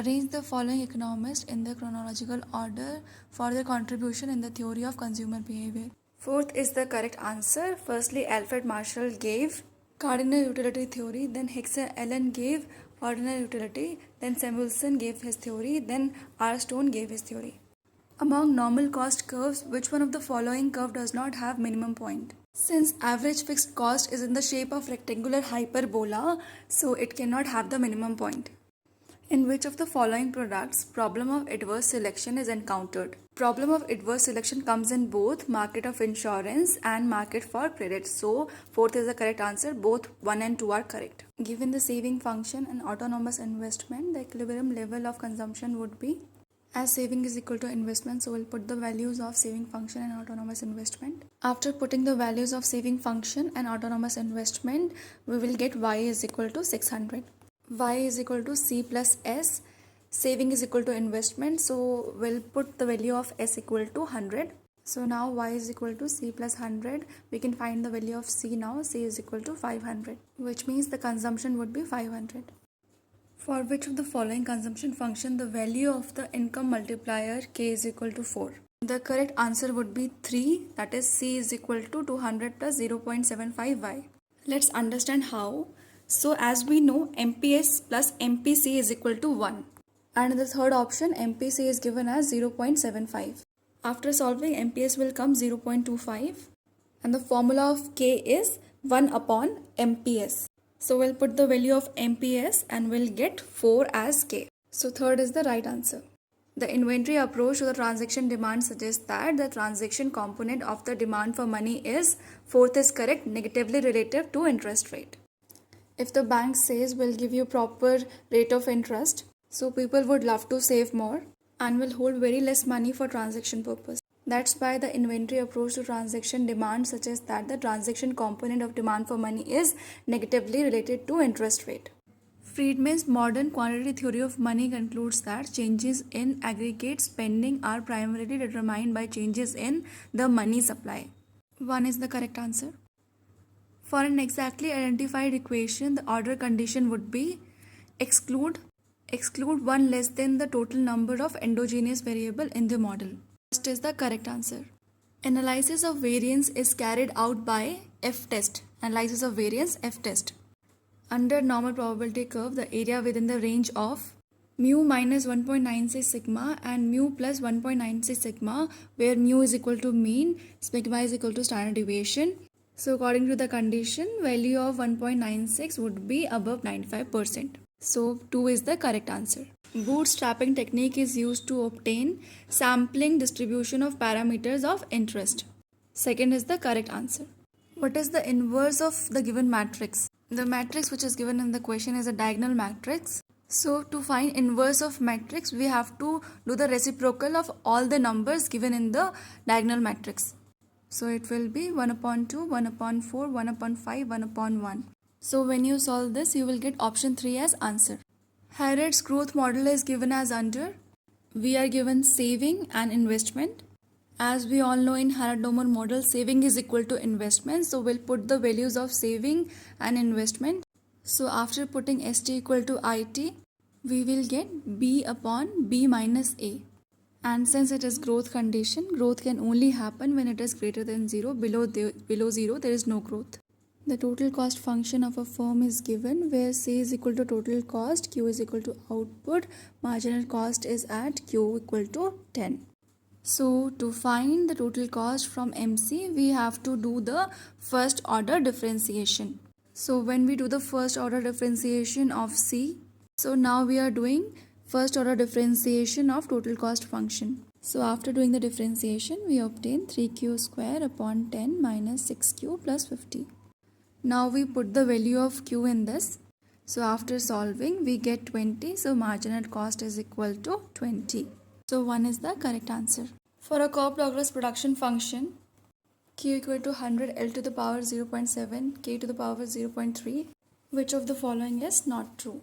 Arrange the following economists in the chronological order for their contribution in the theory of consumer behavior. Fourth is the correct answer. Firstly, Alfred Marshall gave cardinal utility theory, then Hickson Allen gave ordinal utility, then Samuelson gave his theory, then R. Stone gave his theory. Among normal cost curves, which one of the following curve does not have minimum point? Since average fixed cost is in the shape of rectangular hyperbola, so it cannot have the minimum point. In which of the following products problem of adverse selection is encountered? Problem of adverse selection comes in both market of insurance and market for credit. So fourth is the correct answer. Both 1 and 2 are correct. Given the saving function and autonomous investment, the equilibrium level of consumption would be, as saving is equal to investment, so we'll put the values of saving function and autonomous investment. After putting the values of saving function and autonomous investment, we will get y is equal to 600. Y is equal to C plus S. Saving is equal to investment, so we'll put the value of S equal to 100. So now y is equal to C plus 100. We can find the value of C now. C is equal to 500, which means the consumption would be 500. For which of the following consumption function the value of the income multiplier k is equal to 4? The correct answer would be 3, that is C is equal to 200 plus 0.75y. Let's understand how. So as we know, MPS plus MPC is equal to 1. And in the third option, MPC is given as 0.75. After solving, MPS will come 0.25. And the formula of k is 1 upon MPS. So we'll put the value of MPS and we'll get 4 as K. So third is the right answer. The inventory approach to the transaction demand suggests that the transaction component of the demand for money is, fourth is correct, negatively relative to interest rate. If the bank says we'll give you proper rate of interest, so people would love to save more and will hold very less money for transaction purpose. That's why the inventory approach to transaction demand suggests that the transaction component of demand for money is negatively related to interest rate. Friedman's modern quantity theory of money concludes that changes in aggregate spending are primarily determined by changes in the money supply. 1 is the correct answer. For an exactly identified equation, the order condition would be exclude 1 less than the total number of endogenous variable in the model. First is the correct answer. Analysis of variance is carried out by F-test. Analysis of variance F-test. Under normal probability curve, the area within the range of mu minus 1.96 sigma and mu plus 1.96 sigma, where mu is equal to mean, sigma is equal to standard deviation. So according to the condition, value of 1.96 would be above 95%. So 2 is the correct answer. Bootstrapping technique is used to obtain sampling distribution of parameters of interest. Second is the correct answer. What is the inverse of the given matrix? The matrix which is given in the question is a diagonal matrix. So to find inverse of matrix, we have to do the reciprocal of all the numbers given in the diagonal matrix. So it will be 1 upon 2, 1 upon 4, 1 upon 5, 1 upon 1. So when you solve this, you will get option 3 as answer. Harrod's growth model is given as under. We are given saving and investment. As we all know, in Harrod-Domer model, saving is equal to investment. So we'll put the values of saving and investment. So after putting ST equal to IT, we will get B upon B minus A. And since it is growth condition, growth can only happen when it is greater than 0. Below 0, there is no growth. The total cost function of a firm is given where C is equal to total cost, Q is equal to output, marginal cost is at Q equal to 10. So to find the total cost from MC, we have to do the first order differentiation. So when we do the first order differentiation of C, so now we are doing first order differentiation of total cost function. So after doing the differentiation, we obtain 3Q square upon 10 minus 6Q plus 50. Now we put the value of Q in this. So after solving, we get 20. So marginal cost is equal to 20. So 1 is the correct answer. For a Cobb-Douglas production function, Q equal to 100, L to the power 0.7, K to the power 0.3, which of the following is not true?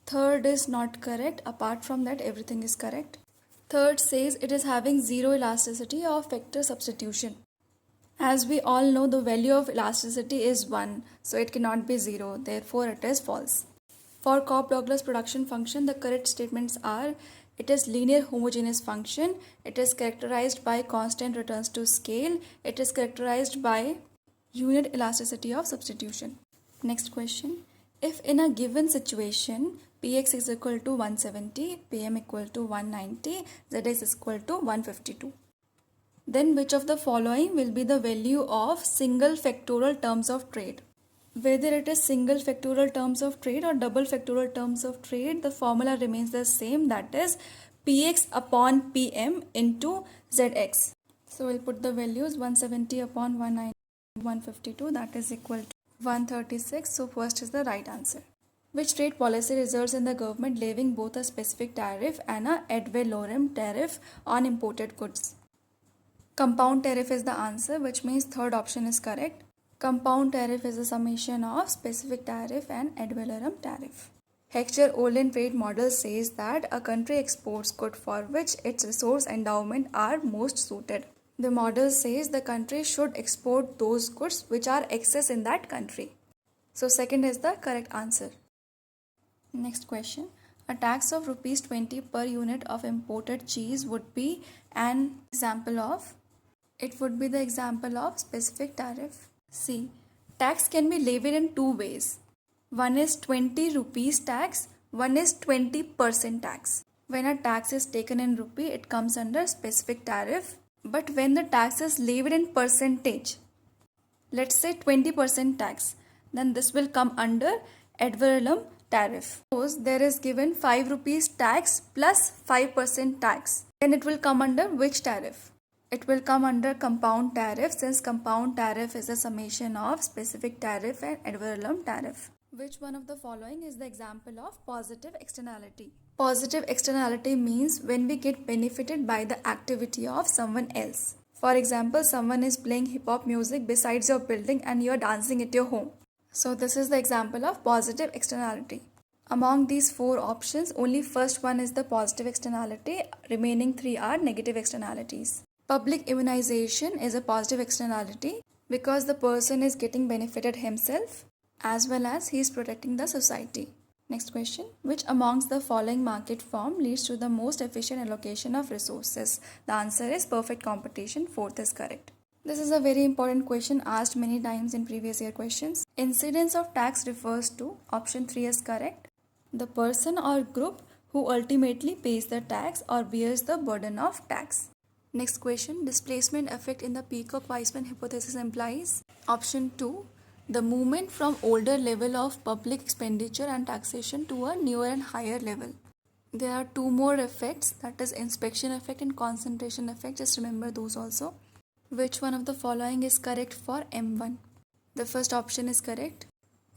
Third is not correct. Apart from that, everything is correct. Third says it is having zero elasticity of vector substitution. As we all know, the value of elasticity is 1, so it cannot be 0. Therefore, it is false. For Cobb-Douglas production function, the correct statements are: it is linear homogeneous function, it is characterized by constant returns to scale, it is characterized by unit elasticity of substitution. Next question. If in a given situation Px is equal to 170, Pm equal to 190, Zx is equal to 152, then which of the following will be the value of single factorial terms of trade? Whether it is single factorial terms of trade or double factorial terms of trade, the formula remains the same, that is Px upon Pm into Zx. So we'll put the values 170 upon 190, 152, that is equal to 136. So first is the right answer. Which trade policy results in the government levying both a specific tariff and a ad valorem tariff on imported goods? Compound tariff is the answer, which means third option is correct. Compound tariff is a summation of specific tariff and ad valorem tariff. Heckscher-Ohlin trade model says that a country exports goods for which its resource endowment are most suited. The model says the country should export those goods which are excess in that country. So second is the correct answer. Next question. A tax of rupees 20 per unit of imported cheese would be an example of? It would be the example of specific tariff. See, tax can be levied in two ways. One is 20 rupees tax, one is 20% tax. When a tax is taken in rupee, it comes under specific tariff. But when the tax is levied in percentage, let's say 20% tax, then this will come under ad valorem tariff. Suppose there is given 5 rupees tax plus 5% tax. Then it will come under which tariff? It will come under compound tariff, since compound tariff is a summation of specific tariff and ad valorem tariff. Which one of the following is the example of positive externality? Positive externality means when we get benefited by the activity of someone else. For example, someone is playing hip hop music besides your building and you are dancing at your home. So this is the example of positive externality. Among these four options, only first one is the positive externality, remaining three are negative externalities. Public immunization is a positive externality because the person is getting benefited himself as well as he is protecting the society. Next question. Which amongst the following market form leads to the most efficient allocation of resources? The answer is perfect competition. Fourth is correct. This is a very important question asked many times in previous year questions. Incidence of tax refers to, option 3 is correct, the person or group who ultimately pays the tax or bears the burden of tax. Next question. Displacement effect in the Peacock-Weismann hypothesis implies, option 2, the movement from older level of public expenditure and taxation to a newer and higher level. There are two more effects, that is inspection effect and concentration effect. Just remember those also. Which one of the following is correct for M1? The first option is correct.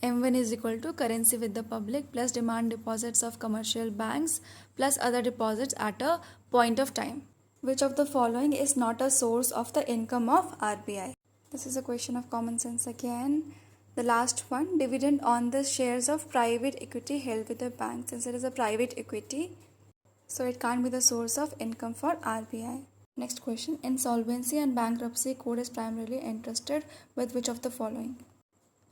M1 is equal to currency with the public plus demand deposits of commercial banks plus other deposits at a point of time. Which of the following is not a source of the income of RBI? This is a question of common sense again. The last one, dividend on the shares of private equity held with the bank. Since it is a private equity, so it can't be the source of income for RBI. Next question. Insolvency and bankruptcy code is primarily entrusted with which of the following?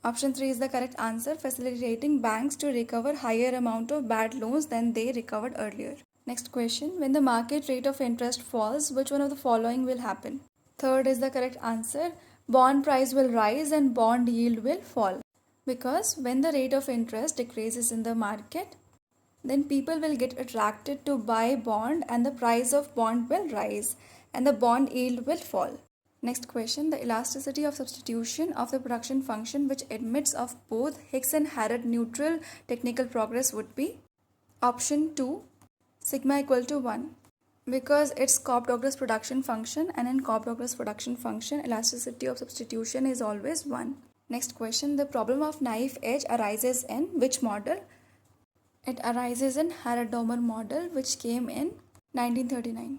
Option 3 is the correct answer, facilitating banks to recover higher amount of bad loans than they recovered earlier. Next question. When the market rate of interest falls, which one of the following will happen? Third is the correct answer. Bond price will rise and bond yield will fall. Because when the rate of interest decreases in the market, then people will get attracted to buy bond and the price of bond will rise and the bond yield will fall. Next question. The elasticity of substitution of the production function which admits of both Hicks and Harrod neutral technical progress would be, option 2, sigma equal to 1. Because it's Cobb-Douglas production function, and in Cobb-Douglas production function, elasticity of substitution is always 1. Next question. The problem of knife edge arises in which model? It arises in Harrod-Domar model, which came in 1939.